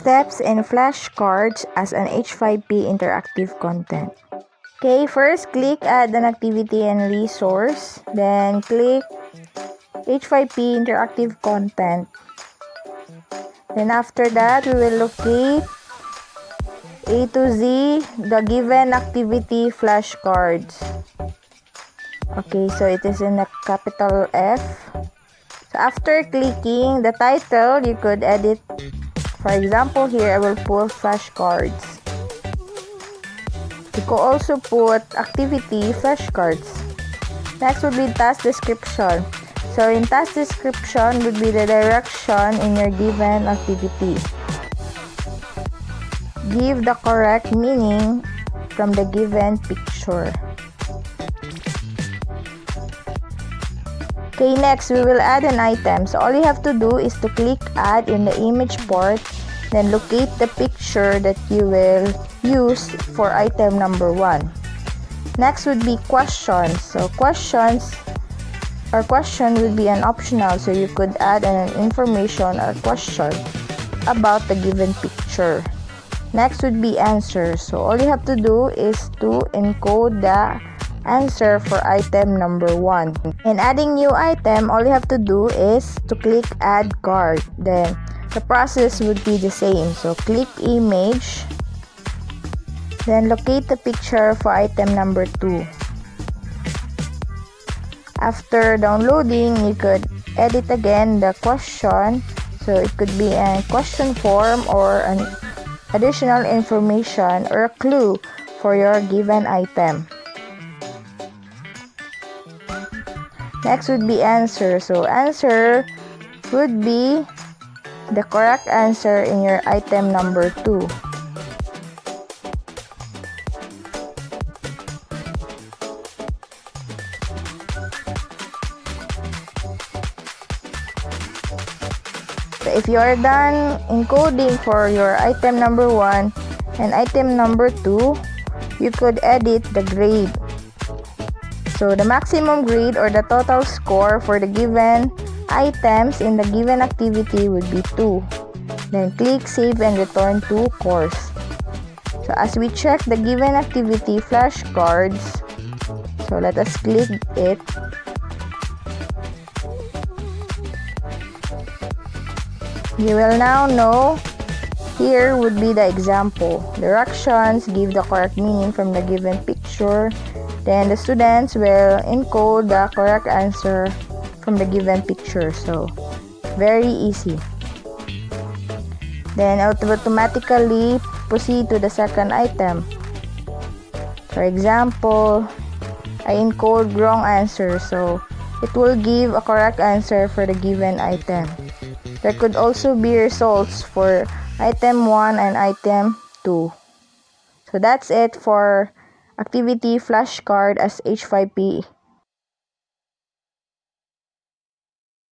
Steps in flashcards as an H5P interactive content. Okay, first click Add an activity and resource. Then click H5P interactive content. Then after that, we will locate A to Z, the given activity flashcards. Okay, so it is in a capital F. So after clicking the title, you could edit. For example, here I will put flashcards. You could also put activity flashcards. Next would be task description. So in task description would be the direction in your given activity. Give the correct meaning from the given picture. Okay, next we will add an item. So all you have to do is to click add in the image part, then locate the picture that you will use for item number 1. Next would be questions. So question would be an optional, so you could add an information or question about the given picture. Next would be answer. So all you have to do is to encode the answer for item number 1. In adding new item, all you have to do is to click add card. Then the process would be the same. So click image, then locate the picture for item number 2. After downloading, you could edit again the question. So it could be a question form or an additional information or a clue for your given item. Next would be answer. So answer would be the correct answer in your item number 2. So if you are done encoding for your item number 1 and item number 2, you could edit the grade. So the maximum grade or the total score for the given items in the given activity would be 2. Then click save and return to course. So as we check the given activity flashcards, so let us click it. You will now know here would be the example. Directions, give the correct meaning from the given picture. Then the students will encode the correct answer from the given picture. So very easy. Then it will automatically proceed to the second item. For example, I encode wrong answer, so it will give a correct answer for the given item. There could also be results for item 1 and item 2. So that's it for activity flashcard as H5P